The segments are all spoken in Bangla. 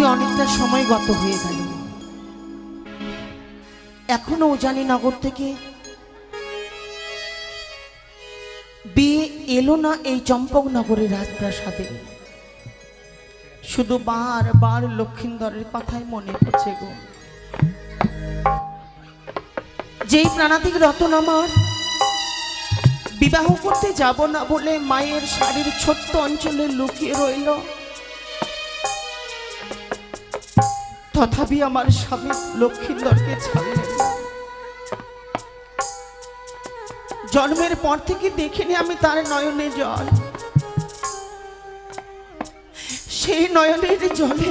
ইতিমধ্যে অনেকটা সময় গত হয়ে গেল, এখনো উজানি নগর থেকে বিয়ে এলো না এই চম্পকনগরের রাজপ্রাসাদে। শুধু বারবার লক্ষিন্দরের কথাই মনে পড়ছে গো। যেই প্রাণাতিক রতন আমার বিবাহ করতে যাব না বলে মায়ের শাড়ির ছোট্ট অঞ্চলে লুকিয়ে রইল, তথাপি আমার স্বামী লক্ষিন্দরকে ছাড়লেন না। জন্মের পর থেকে দেখিনি আমি তার নয়নে জল, সেই নয়নের জলে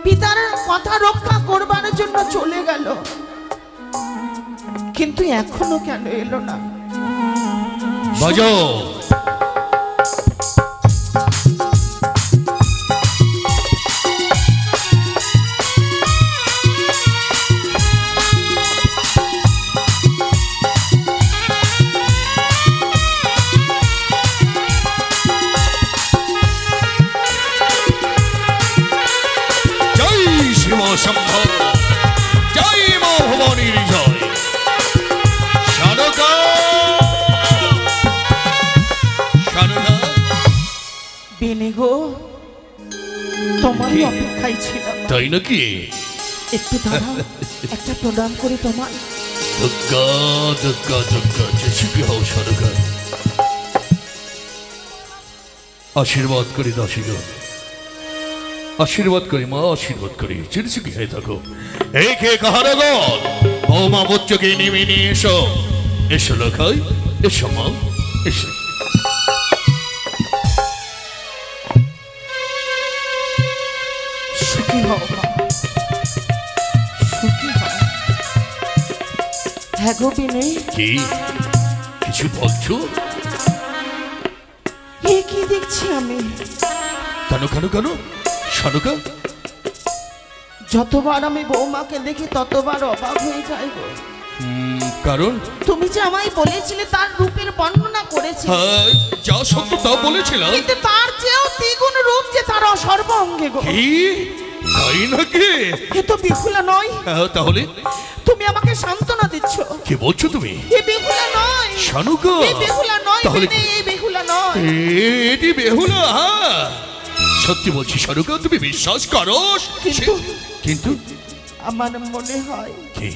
পিতার কথা রক্ষা করবার জন্য চলে গেল, কিন্তু এখনো কেন এলো না? বাজাও সম্ভব জয় মা ভবানীর জয়। শারদা শারদা বেনে গো, তোমারই অপেক্ষায় ছিলাম। তাই নাকি? একটু দাঁড়াও, একটা প্রণাম করি তোমায়। দুর্গা দুর্গা দুর্গা জয় হও শারদা। আশীর্বাদ করি দাসীগণ, আশীর্বাদ করি মা, আশীর্বাদ করি। চিরসুখী হয়ে থাকো। এই কে কাহারগণ, বৌমা বচ্চকে নেমে নিয়ে এসো। এসো লখাই, এসো মা, এসো। সুখী হও মা, সুখী হও। হ্যাঁ গো বিনে, কি কিছু বলছো? এ কি দেখছি আমি? কেন কেন কেন শারদা? যতবার আমি বৌমাকে দেখি ততবার অবাক হয়ে যাই গো। কারণ তুমি যে আমায় বলেছিলে তার রূপের বর্ণনা করেছি, হ্যাঁ যা সত্য তা বলেছিলাম, কিন্তু তার চেয়েও দ্বিগুণ রূপ যে তার সর্বাঙ্গে গো। কি তাই নাকি? এ তো বিহুলা নয়। হ্যাঁ, তাহলে তুমি আমাকে সান্ত্বনা দিচ্ছ। কি বলছো তুমি? এ বিহুলা নয় শানুকা, এই বেহুলা নয়, তাহলে বিনে, এই বেহুলা নয়। এটি বেহুলা। সত্যি বলছি শানুকা, তুমি বিশ্বাস করো? কিন্তু কিন্তু আমার মনে হয় কি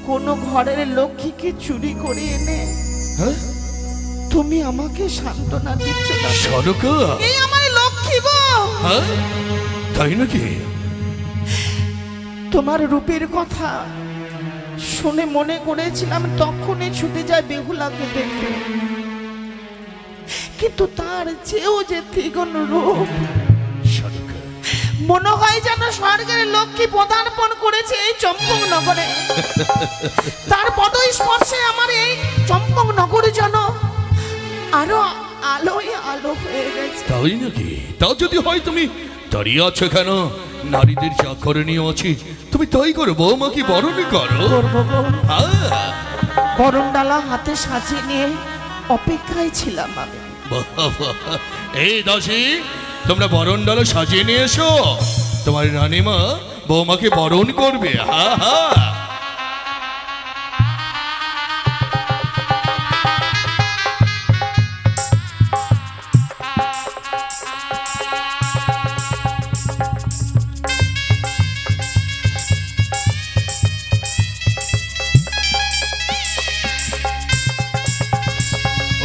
কোন ঘরের লক্ষ্মীকে চুরি করে এনে হ্যাঁ তুমি আমাকে সান্ত্বনা দিচ্ছ না। শানুকা, এই আমার লক্ষ্মী গো। হ্যাঁ তাই নাকি? তোমার রূপের কথা শুনে মনে করেছিলাম তখনই ছুটে যায় বেহুলাকে দেখতে, কিন্তু তার চেয়েও যে দ্বিগুণ রূপ। শানুকা, মনে হয় যেন স্বর্গের লক্ষ্মী পদার্পণ করেছে এই চম্পক নগরে। তার পদ স্পর্শে আমার এই চম্পক নগরে যেন আরো আলোয় আলো হয়ে গেছে। তাই নাকি? তা যদি হয় তুমি দাঁড়িয়ে আছো কেন? নারীদের যা করণীয় আছে তুমি তাই করো, বৌমাকে বরণ করো। করবো গো। হ্যাঁ, বরণ ডালা হাতে সাজিয়ে নিয়ে অপেক্ষায় ছিলাম আমি। বাবা, এই দাসী তোমরা বরণ ডালা সাজিয়ে নিয়ে এসো, তোমার রানীমা বৌমাকে বরণ করবে। হা হা।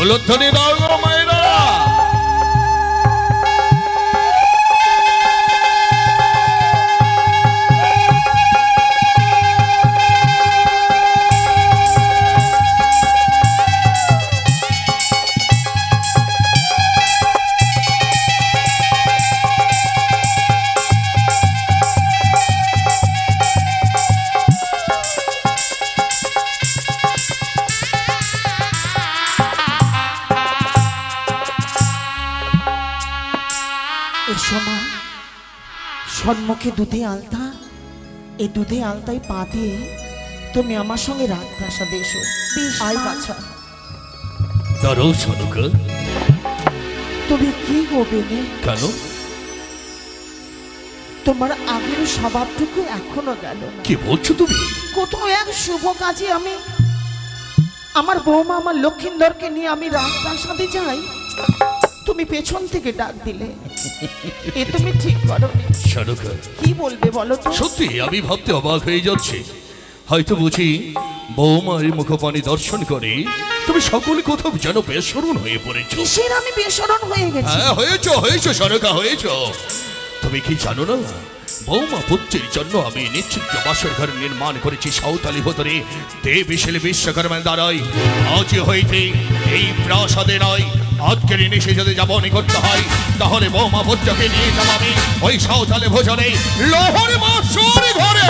উলুধ্বনি দাও গো মায়েরা। সম্মুখে দুধে আলতা, এই দুধে আলতায় পা দিয়ে তুমি আমার সঙ্গে রাজপ্রাসাদে এসো। আয় বাছা। দাঁড়াও শানুকা। তুমি কি হবে নে? কেন? তোমার আগের স্বভাবটুকু এখনো গেল না। কি বলছো তুমি? কোথাও এক শুভ কাজে আমি আমার বৌমা আমার লক্ষিন্দরকে নিয়ে আমি রাজপ্রাসাদে যাই, তুমি পেছন থেকে ডাক দিলে। এ তুমি ঠিক করোনি। সরকার, কি বলবে বলো তো? সত্যি আমি ভাবতে অবাক হয়ে যাচ্ছি। হয়তো বুঝি বৌমার মুখপানি দর্শন করে তুমি সকলে কোথাও যেন বেসরণ হয়ে পড়েছো। কিসের আমি বেসরণ হয়ে গেছি? হ্যাঁ, হয়েছো সরকার, হয়েছো। তুমি কি জানো না, বৌমা পুত্রের জন্য আমি নিশ্চিত বাসর ঘর নির্মাণ করেছি সাঁওতালি ভেতরে দেবীশীল বিশ্বকর্মার দ্বারাই। আজ হইতে এই প্রাসাদে নয়, আজকের নিশে যদি যাবনি করতে হয়, তাহলে বৌমা পুত্রকে নিয়ে যাব আমি ওই সাঁওতালি ভোজনে লোহরে বাসর ঘরে।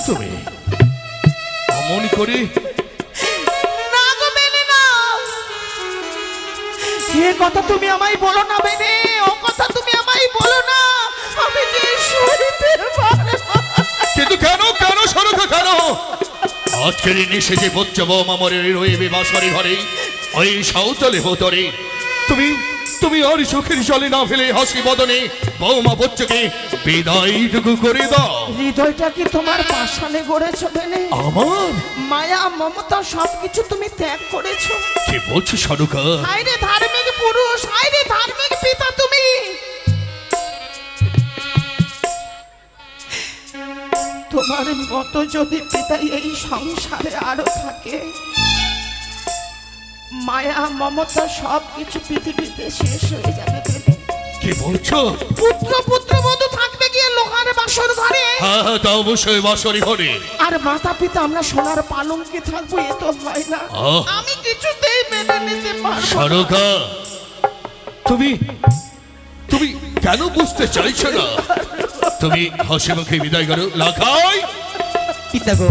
তুমি অমন করে না গো বেনে না, এ কথা তুমি আমায় বলো না বেনে, ও কথা তুমি আমায় বলো না। আমি যে সইতে পারবো না। কিন্তু কেন সরকার, কেন? আজকের নিশে যে বচ্চ বৌমা মরে রইবে বাসরি ঘরে ওই সাঁওতালি ভেতরে, তুমি আর চোখের জলে না ফেলে হাসি বদনে বৌমা বচ্চকে বিদায়টুকু করে দাও। হৃদয়টা কি তোমার পাষাণে গড়েছো বেনে? আমার মায়া মমতা সবকিছু তুমি ত্যাগ করেছো। কি বলছো সরকার? হায়রে ধার্মিক পুরুষ, হায়রে ধার্মিক পিতা তুমি। তোমার মতো যদি পিতা এই সংসারে আরো থাকে, মায়া মমতা সবকিছু পৃথিবীতে শেষ হয়ে যাবে বেনে। কি বলছো? পুত্রবধূ থাকবে গিয়ে লোহার বাসর ঘরে। হ্যাঁ, তা অবশ্যই বাসরি ঘরে। আর মাতা পিতা আমরা সোনার পালঙ্কে থাকবো, এ তো হয় না। আমি কিছুতেই মেনে নিতে পারবো না। সরকার, তুমি কেন বুঝতে চাইছো না? তুমি হাসি মুখে বিদায় করো লাখাই। পিতা গো,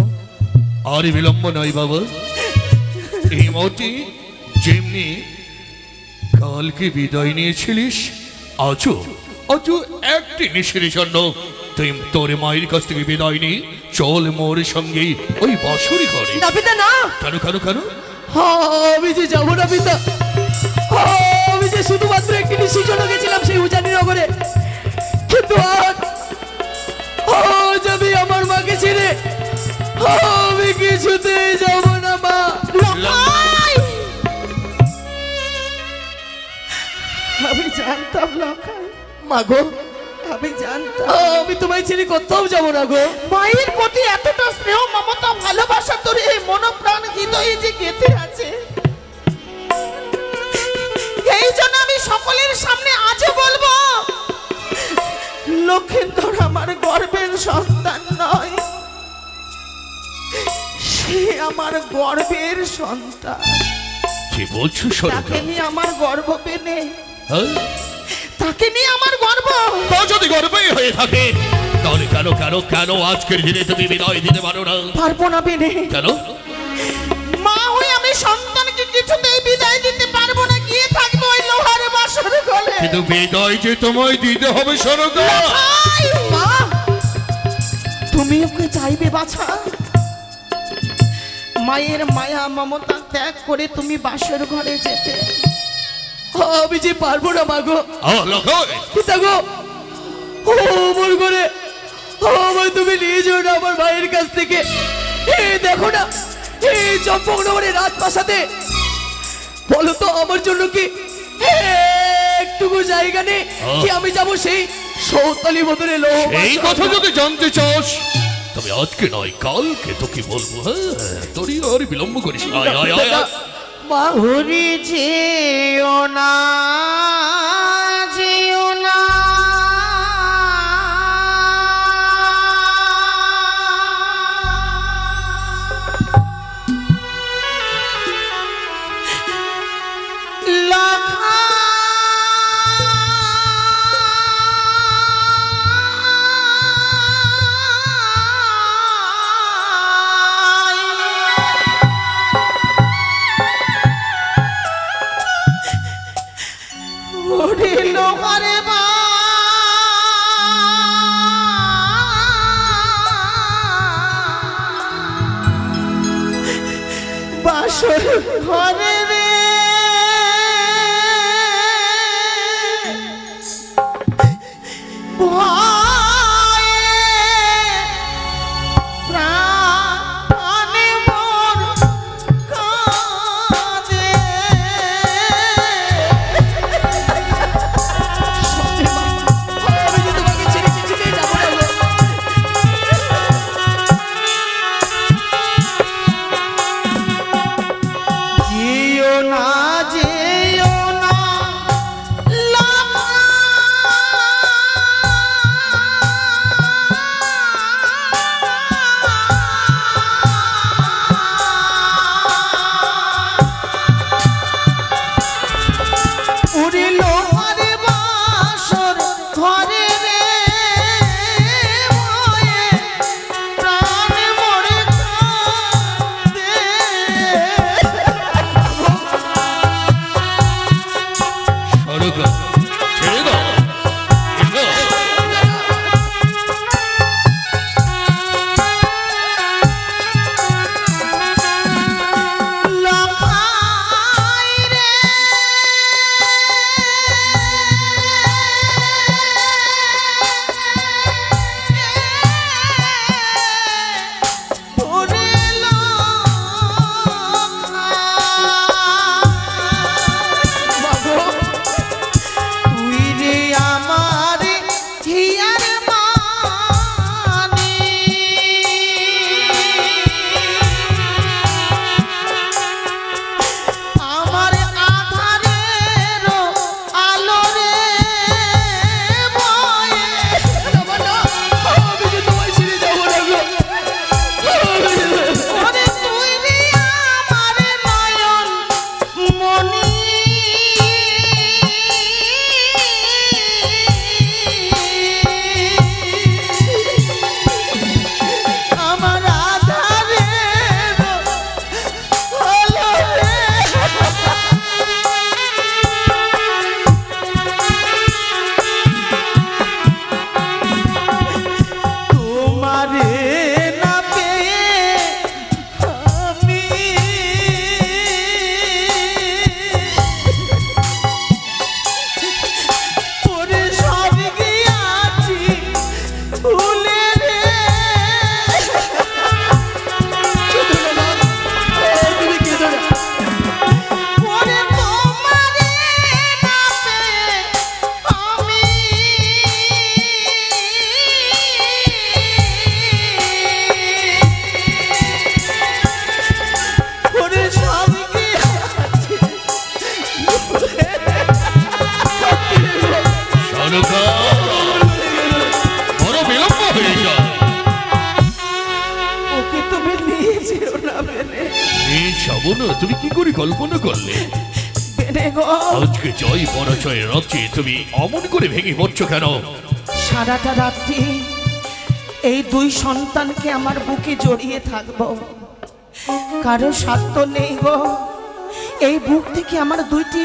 আর বিলম্ব নয় বাবা। এই মতি যেমনি কালকে বিদায় নিয়েছিলিস, আজও একটি নিশির জন্য তুই তোর মায়ের কাছ থেকে বিদায় নি। চল মোর সঙ্গে ওই বাসরি ঘরে। না পিতা না। কেন? আমি যে যাবো না পিতা। আমি যে শুধুমাত্র একটি নিশির জন্য গেছিলাম সেই উজানি নগরে, কিন্তু আজ আমি আমার মাকে ছেড়ে আমি কিছুতেই যাব না মা। আমি জানতাম লখাই। মা গো, আমি জানতাম আমি তোমায় ছেড়ে কোথাও যাব না গো। মায়ের প্রতি এতটা স্নেহ মমতা ভালোবাসা তোর এই মনপ্রাণ হৃদয়ে যে গেঁথে আছে, এই জন্য আমি সকলের সামনে আজও বলবো, লক্ষিন্দর আমার গর্বের সন্তান নয়, সে আমার গর্বের সন্তান। কি বলছো তাকে সরকার? নিয়ে আমার গর্ব পেনে, হ্যাঁ? তাকে নিয়ে আমার গর্ব। তা যদি গর্বই হয়ে থাকে, তাহলে কেন আজকের দিনে তুমি বিদায় দিতে পারো না? পারবো না পেনে। কেন? মা হয়ে আমি সন্তানকে কিছুতেই বিদায় দিতে পারবো না, গিয়ে থাকবো ওই লোহার বাসর ঘরে। কিন্তু বিদায় যে তোমায় দিতে হবে সরকার। মা, তুমি ওকে চাইবে বাছা? মায়ের মায়া মমতা ত্যাগ করে তুমি বাসর ঘরে যেতে? আমি যে পারবো না মা গো। পিতা গো, ও মোর ঘরে আমায় তুমি নিয়ে যাও না আমার ভাইয়ের কাছ থেকে। দেখো না, এই চম্পকনগরের রাজপ্রাসাদে বলো তো আমার জন্য কি একটুকু জায়গা নেই কি আমি যাব সেই সাঁওতালি বদলে লোহ? এই কথা যদি জানতে চাস, তবে আজকে নয় কালকে তোকে বলবো। হ্যাঁ, তোরই আর বিলম্ব করিস না। বাহুরি যেও না, যেও না, ওরে লোহারে বাসর ঘরে রে প্রাণে মোর কাঁদে। আমি যে তোমাকে ছেড়ে কিছুতেই যাব না গো। যেও না যেও না লামা ওরে লোহারে বাসর ঘরে রে ভয়ে প্রাণে মরে কাঁদে। সরকার ছেড়ে দাও এসো। লখাই রে ওরে লখাই তুই রে আমার হিয়ার মানি আমার আধারের আলো রে ভয়ে আমি যে তোমায় ছেড়ে যাব না গো। ওরে তুই রে আমার নয়ন মনি আমার আধারের আলো রে তোমারে না পেয়ে আমি পরে সব গিয়াছি ভুলে রে। ওরে তোমারে না পেয়ে আমি ওরে সব গিয়াছি ভুলে রে। সরকার বড় বিলম্ব হয়ে যায়। ওকে তুমি নিয়ে যেও না বেনে। এই যাবো না, তুমি কি করে কল্পনা করলে? বেনে গো আজকে জয় পরাজয়ের রাজ্যে তুমি অমন করে ভেঙে পড়ছো কেন? সারাটা রাত্রি এই দুই সন্তানকে আমার বুকে জড়িয়ে থাকবো, কারো সাধ্য নেই গো এই বুক থেকে আমার দুইটি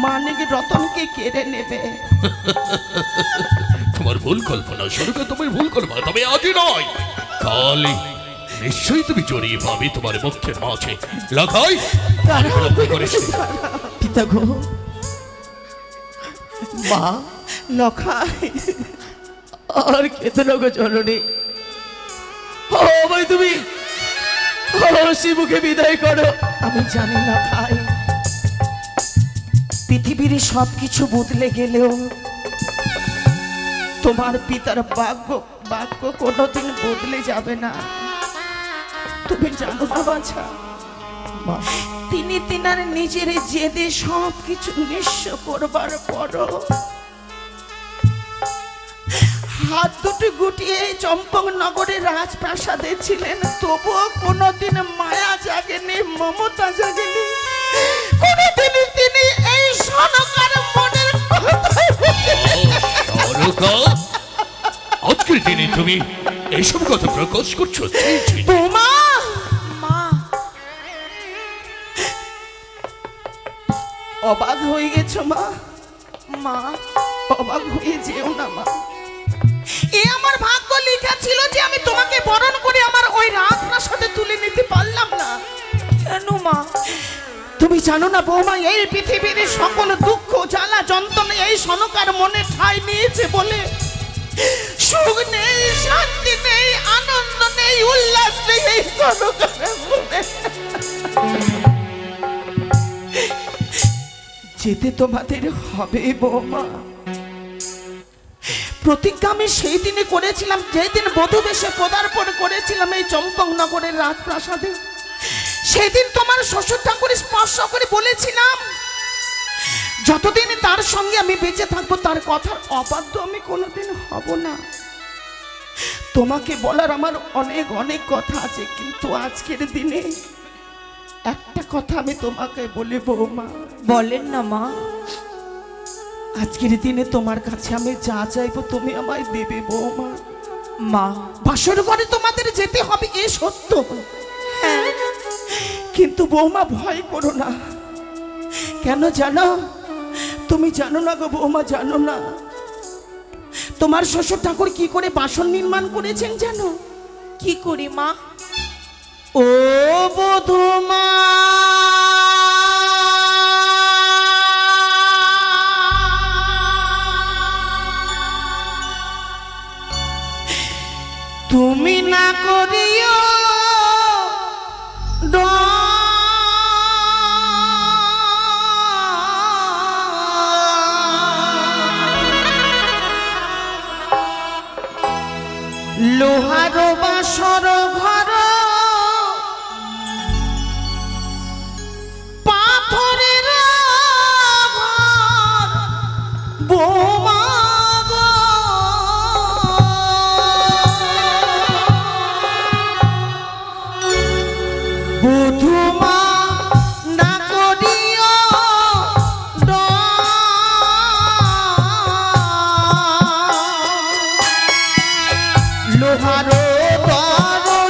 মানিক রতনকে কেড়ে নেবে। তোমার ভুল কল্পনা সরকার, তোমার ভুল কল্পনা, তবে আজই নয় কালই নিশ্চয়ই তুমি জড়িয়ে পাবে তোমার মুখের মাঝে। লাখাই পিতা গো মা লখাই আর কেঁদে না গো জননী। ও ভাই তুমি শিবুকে বিদায় করো। আমি জানি না ভাই, পৃথিবীর সবকিছু বদলে গেলেও তোমার পিতার বাক্য কোনোদিন বদলে যাবে না। তুমি জানো না বাছা, তিনি তিনার নিজের জেদে সবকিছু নিঃস্ব করবার পরও হাত দুটো গুটিয়ে চম্পক নগরের রাজপ্রাসাদে ছিলেন, তবুও কোনোদিন মায়া জাগেনি, মমতা জাগেনি। কোনোদিন তিনি এই সনকার মনের আজকের দিনে তুমি এইসব কথা প্রকাশ করছো? বৌমা মা অবাক হয়ে গেছো মা। মা, অবাক হয়ে যেও না মা। এ আমার ভাগ্য লেখা ছিল যে আমি তোমাকে বরণ করে আমার ওই রাজপ্রাসাদে তুলে নিতে পারলাম না। কেন মা? তুমি জানো না বৌমা, এই পৃথিবীর সকল দুঃখ জ্বালা যন্ত্রণা এই সনকার মনে ঠাঁই নিয়েছে বলে সুখ নেই, শান্তি নেই, আনন্দ নেই, উল্লাস নেই এই সনকারের মনে। যেতে তোমাদের হবে বৌমা। প্রতিজ্ঞা আমি সেই দিনে করেছিলাম, যেই দিন বধূ বেশে পদার্পণ করেছিলাম এই চম্পক নগরের রাজপ্রাসাদে। সেদিন তোমার শ্বশুর ঠাকুর স্পর্শ করে বলেছিলাম, যতদিন তার সঙ্গে আমি বেঁচে থাকবো তার কথার অবাধ্য আমি কোনোদিন হব না। তোমাকে বলার আমার অনেক অনেক কথা আছে, কিন্তু আজকের দিনে একটা কথা আমি তোমাকে বলি বৌমা। বলেন না মা। আজকের দিনে তোমার কাছে আমি যা চাইবো তুমি আমায় দেবে বৌমা। মা, বাসর ঘরে তোমাদের যেতে হবে এ সত্য, কিন্তু বৌমা ভয় করো না। কেন জানো? তুমি জানো না গো বৌমা, জানো না তোমার শ্বশুর ঠাকুর কি করে বাসন নির্মাণ করেছেন জানো? কি করি মা? ও বধূমা, তুমি না করিও লোহার বাসর ঘর পাথরের ঘর বৌমা গো। বধূমা না করিও লোহার দর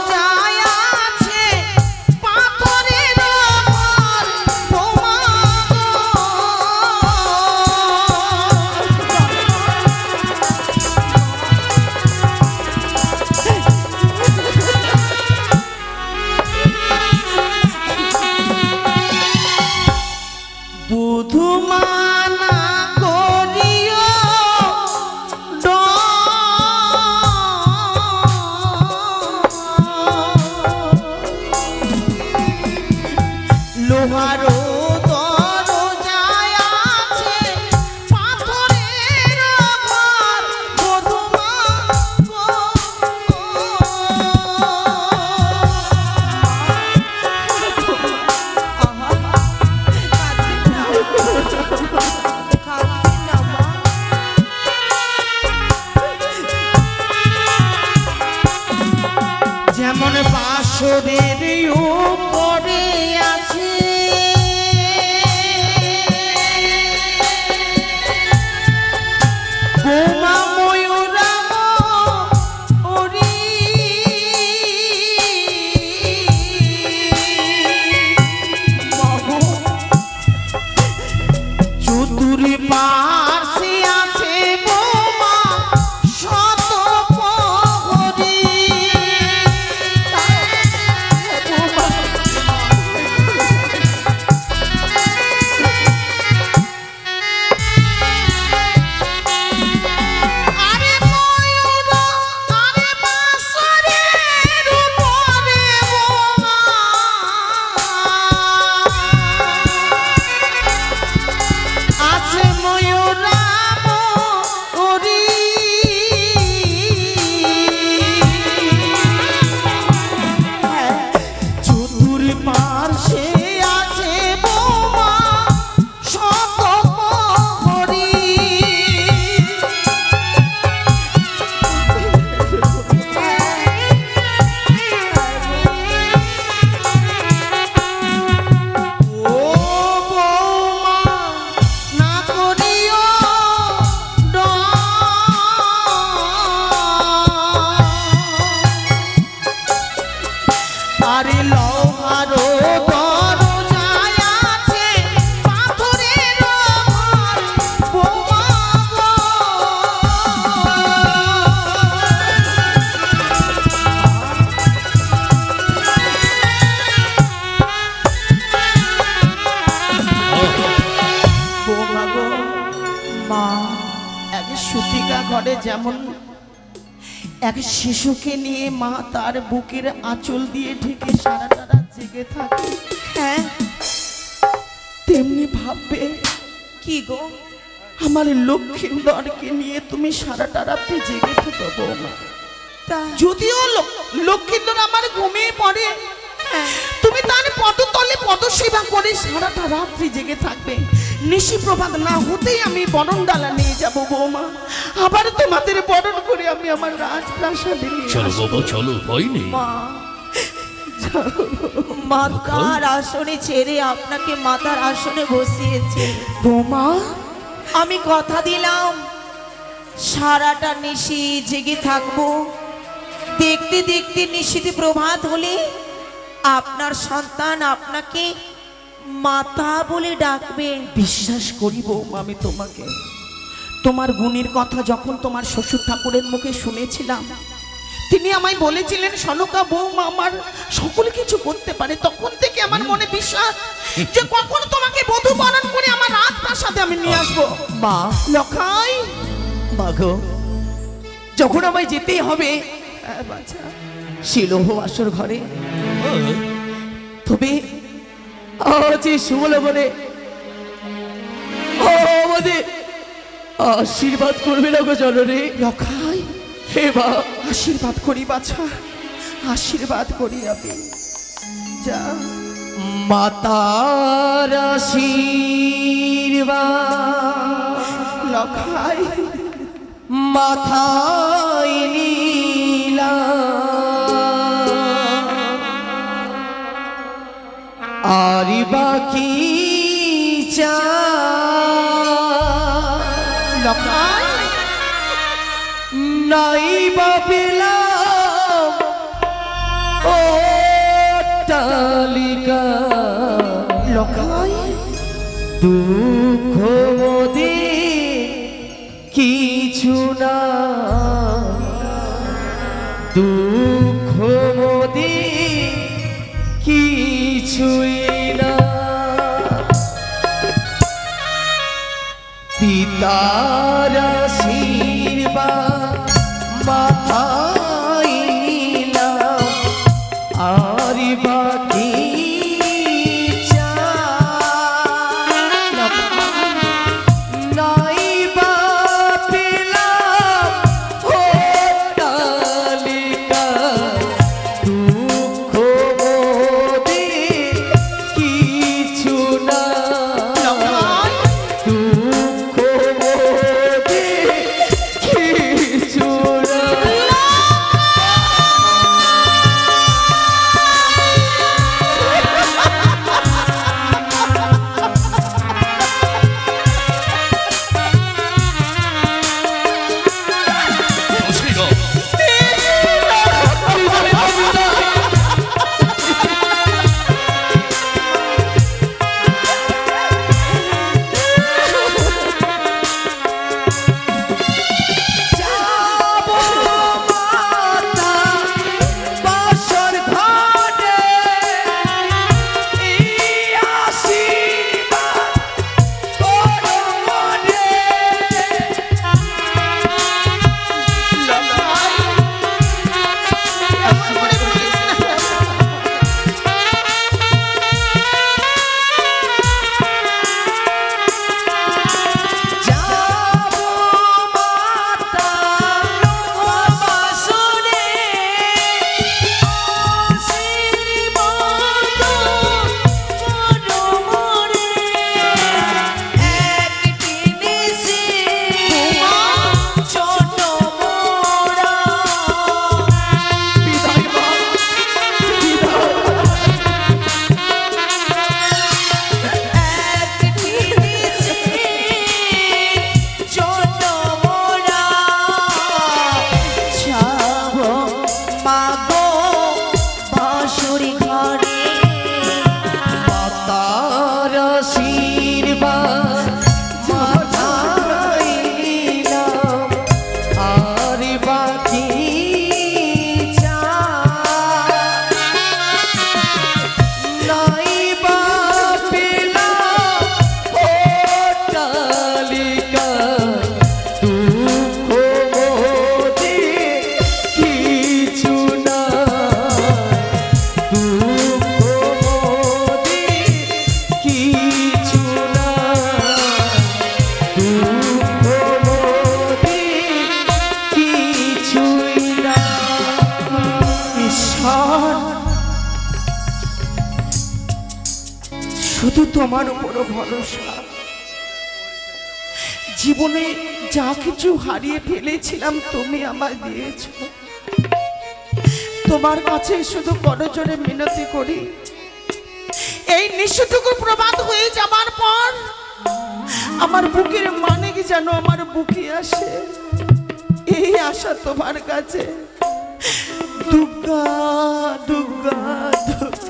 মা, এক সুতিকা ঘরে যেমন এক শিশুকে নিয়ে মা তার বুকের আঁচল দিয়ে ঢেকে সারাটা রাত জেগে থাকে, হ্যাঁ তেমনি ভাববে কি গো? আমার লক্ষ্মীন্দরকে নিয়ে তুমি সারাটা রাত্রি জেগে থাকো বৌমা। তা যদিও লক্ষ্মীন্দর আমার ঘুমিয়ে পড়ে, তুমি তার পদতলে পদসেবা করে সারাটা রাত্রি জেগে থাকবে। নিশি প্রভাত না হতেই আমি বরণ ডালা নিয়ে যাব বৌমা, আবার তোমাদের বরণ করে আমি আমার রাজপ্রাসাদে নিয়ে চলো আসবো। বাবা চলো, ভয় নেই। মা, মাতার আসনে ছেড়ে আপনাকে মাতার আসনে বসিয়েছে বৌমা, আমি কথা দিলাম সারাটা নিশি জেগে থাকবো। দেখতে দেখতে নিশিতে প্রভাত হলে আপনার সন্তান আপনাকে মাতা বলে ডাকবে। বিশ্বাস করি বৌমা আমি তোমাকে। তোমার গুণের কথা যখন তোমার শ্বশুর ঠাকুরের মুখে শুনেছিলাম, তিনি আমায় বলেছিলেন সনকা বৌমা আমার সকল কিছু করতে পারে, তখন থেকে আমার মনে বিশ্বাস যে কখন তোমাকে বধূ বরণ করে আমার রাজপ্রাসাদে আমি নিয়ে আসবো। মা, লখাই, মাগো, যখন আমায় যেতেই হবে বাছা, শিলহ আসর ঘরে, তবে আজ এই সুবলবনে আমাদের আশীর্বাদ করবে না গো জননী। লখাই, হে মা, আশীর্বাদ করি বাছা, আশীর্বাদ করি আমি। যা মাতার আশীর্বাদ লখাই, মাথায় নীলা আর বাকি লখাই, নাই বা পেলাম ও তালিকা লখাই, দুঃখ মোদে কিছু না, দুঃখ মোদে কিছুই না। পিতার আশীর্বাদ মাথায় নিলাম আর বাকি নাই বা পেলাম ও তালিকা, দুঃখ মোদে কিছু না, লখাই, দুঃখ মোদে তোমার উপরও ভরসা। জীবনে যা কিছু হারিয়ে ফেলেছিলাম তুমি আমায় দিয়েছ। তোমার কাছে শুধু করজোড়ে মিনতি করি, এই নিঃস্বটুকু প্রবাদ হয়ে যাবার পর আমার বুকের মানিক যেন আমার বুকে আসে, এই আশা তোমার কাছে। দুর্গা দুর্গা দুর্গা।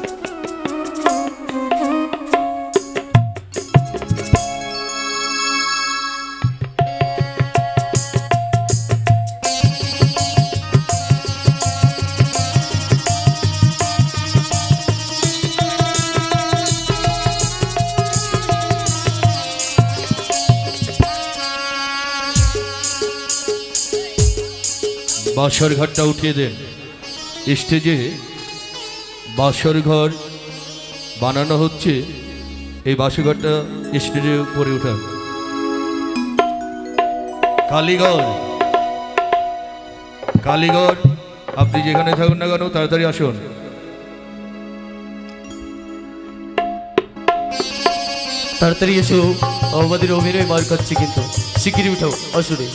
বাসর ঘরটা উঠিয়ে দেন। স্টেজে বাসর ঘর বানানো হচ্ছে, এই বাসর ঘরটা স্টেজের উপরে উঠান। কালীগড়, কালীগড়, আপনি যেখানে থাকুন না কেন তাড়াতাড়ি আসুন। তাড়াতাড়ি এসো, আমাদের অভিনয় মার খাচ্ছে কিন্তু। শিগগিরই উঠাও আসুরে।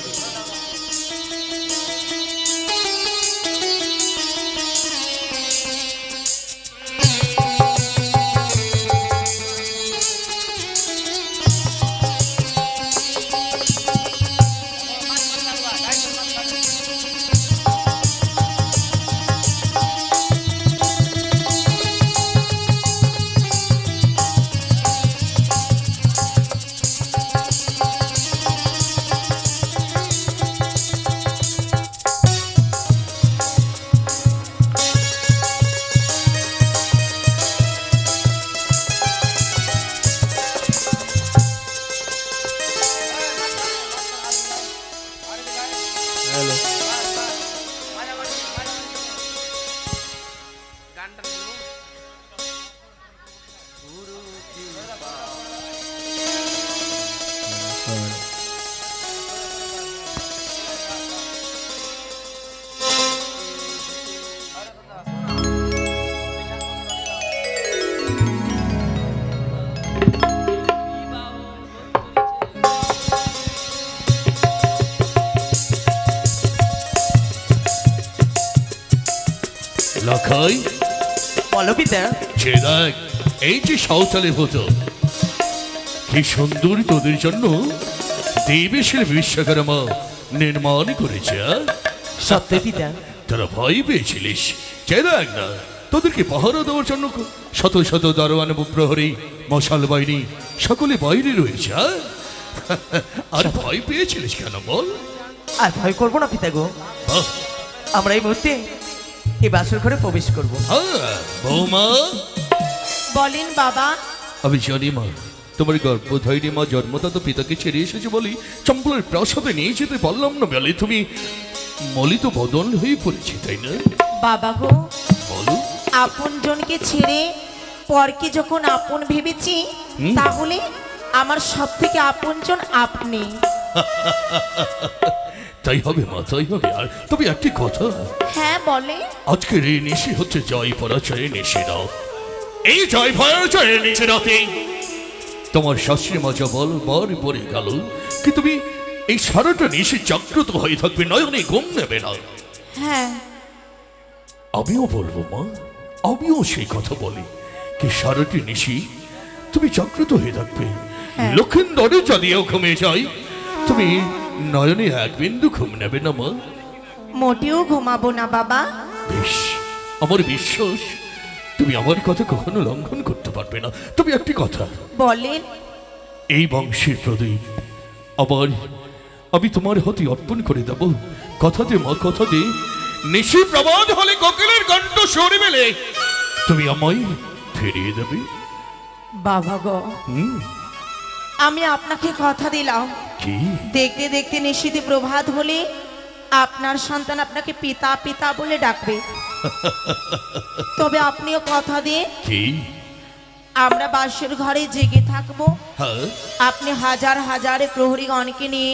লখাই, বলো পিতা। সে দেখ, এই যে শৌচালয় হতো, কি সুন্দর তোদের জন্য দেবেশের বিশ্বকর্মা নির্মাণ করেছে। সত্য পিতা। তোরা ভয় পেয়েছিলিস, সে দেখ না, তোদেরকে পাহারা দেওয়ার জন্য শত শত দারোয়ান প্রহরী মশাল বাহিনী সকলে বাইরে রয়েছে। আর ভয় পেয়েছিলিস কেন বল? আর ভয় করবো না পিতা গো। বাহ, আমরা এই মুহূর্তে এই বাসর ঘরে প্রবেশ করব। বৌমা, বলেন বাবা। আমি জানি মা, তোমার গর্ভধারিণী মা জন্মদাতা পিতাকে ছেড়ে এসেছে বলি চম্পলের প্রাসাদে নিয়ে যেতে পারলাম না বলে তুমি মলিত বদল হয়ে পড়েছি, তাই না? বাবা গো, বলো। আপন জনকে ছেড়ে পরকে যখন আপন ভেবেছি, তাহলে আমার সব থেকে আপনজন আপনি। তাই হবে মা, তাই হবে। আর তবে একটি কথা, হ্যাঁ বলে। আজকের এই নিশি হচ্ছে জয় পরাজয়ের নিশি রাত। এই জয় পরাজয়ের নিশি রাতে তোমার শাশুড়ি মা যা বলবার পরে গেল, কি তুমি এই সারাটা নিশি জাগ্রত হয়ে থাকবে, নয়নে ঘুম নেবে না। হ্যাঁ, আমিও বলবো মা, আমিও সেই কথা বলি, কি সারাটি নিশি তুমি জাগ্রত হয়ে থাকবে। লক্ষিন্দরে যদিও ঘুমে যাই, তুমি নয়নে এক বিন্দু ঘুম নেবে না মা। মোটেও ঘুমাবো না বাবা। বেশ, আমার বিশ্বাস তুমি আমার কথা কখনো লঙ্ঘন করতে পারবে না। তবে একটি কথা, বলেন। এই বংশের প্রদীপ আবার আমি তোমার হাতে অর্পণ করে দেব। কথা দে মা, কথা দে, নিশি প্রবাদ হলে কোকিলের কণ্ঠ সরে মেলে তুমি আমায় ফিরিয়ে দেবে। বাবা গো, আমি আপনাকে কথা দিলাম, কি? দেখতে দেখতে নিশ্চিত প্রভাত হলে আপনার সন্তান আপনাকে পিতা পিতা বলে ডাকবে। তবে আপনিও কথা দিয়ে কি? আমরা বাসর ঘরে জেগে থাকবো। হ্যাঁ, আপনি হাজার হাজার প্রহরীগণকে নিয়ে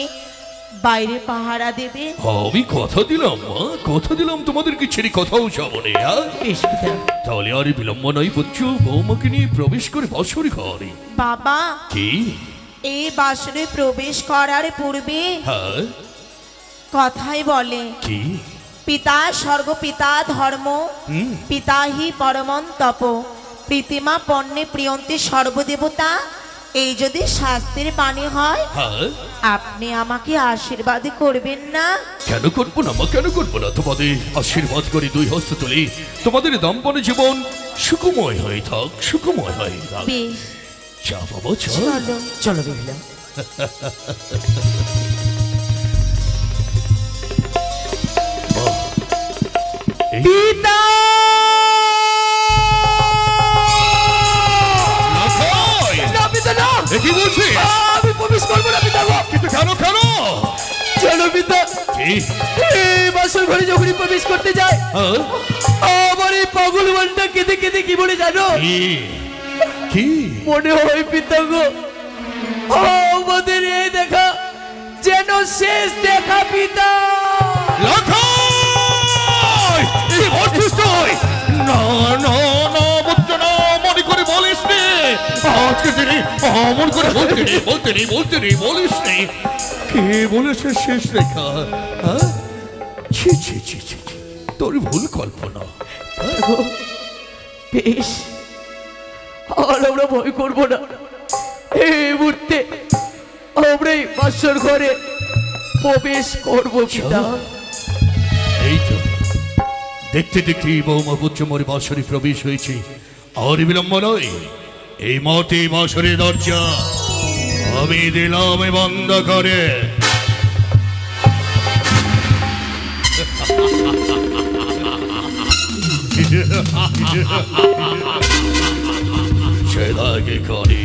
বাইরে পাহারা দেবে। আমি কথা দিলাম মা, কথা দিলাম তোমাদেরকে ছেড়ে কোথাও যাবো না। বেশ পিতা। তাহলে আর বিলম্ব নয় বুঝছ, বৌমাকে নিয়ে প্রবেশ করে বাসর ঘরে। বাবা, কি? এই বাসরে প্রবেশ করার পূর্বে হ্যাঁ, কথাই বলে কি? পিতা স্বর্গ, পিতা ধর্ম, হুম। পিতা হি পরমং তপ, প্রীতিমা পণ্যে প্রিয়ন্তে সর্বদেবতা। এই যদি শাস্ত্রের বাণী হয়, হ্যাঁ, আপনি আমাকে আশীর্বাদ করবেন না? কেন করবো না মা, কেন করবো না? তোমাদের আশীর্বাদ করে দুই হস্ত তুলি, তোমাদের দাম্পত্য জীবন সুখময় হয়ে থাক, সুখময় হয়ে থাক। বেশ, যা বাবা, চল। চলো। চলো বিপ্লব। মা, এই পিতা! লাখাই! না পিতা না! এ কি বলছিস? আমি প্রবেশ করবো না পিতা গো! কিন্তু কেন, কেন? চলো পিতা, কি? এই বাসর ঘরে যখনই প্রবেশ করতে যায়, হ্যাঁ? আমার এই পাগল মনটা কেঁদে কেঁদে কি বলে জানো? কি? কি? মনে হয় পিতা গো, আমাদের এই দেখা যেন শেষ দেখা পিতা। লাখাই! কি বলছিস তুই? না, না, না, বুঝছো না, মনে করে বলিস নে। আজকে দিনে অমন করে বলতে নেই, বলিস নে। কে বলেছে শেষ রেখা? হ্যাঁ? ছি ছি ছি ছি ছি, তোর ভুল কল্পনা। গো, বেশ, আর আমরা ভয় করবো না। এই মুহূর্তে আমরা এই বাসর ঘরে প্রবেশ করবো পিতা। এই তো দেখতে দেখতে বৌমা পুত্র মোর বাসরে প্রবেশ হয়েছে। আর বিলম্ব নয়, এই মতে বাসরের দরজা আমি দিলাম বন্ধ করে। সেদাকে করে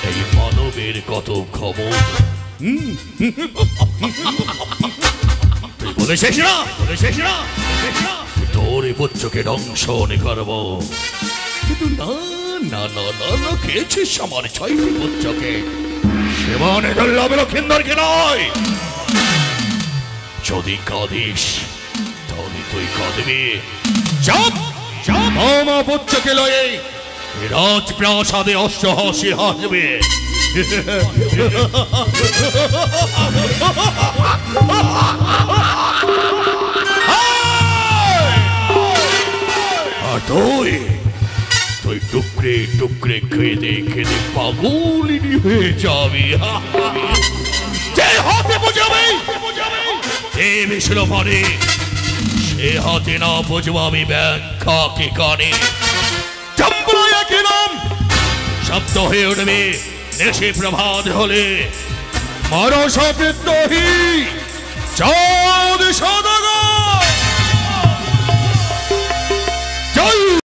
এই মানবের কত খবর। তুই বলেছিস না, তোর এই পুত্রকে দংশন করবো, কিন্তু না না না না না, খেয়েছিস আমার 6টি পুত্রকে। সেবনে ধরলাম লক্ষিন্দরকে নয়। যদি কাঁদিস তাহলে তুই কাঁদবি। চাপ চাপ, আমার পুত্রকে লয়ে রাজপ্রাসাদে অশ্বহাসী হাসবে। আর তুই টুকরে টুকরে খেদে খেদে পাগলিনী হয়ে যাবি। যে হাতে বোঝাবে, যে মিশল পারে, সে হাতে না বুঝবো আমি ব্যাখ্যা কি কানে। চম্বলায় গেলাম, শব্দ হয়ে উঠবে নেশে প্রভাত হলে। মরস বিদ্রোহী চাঁদ সদাগর।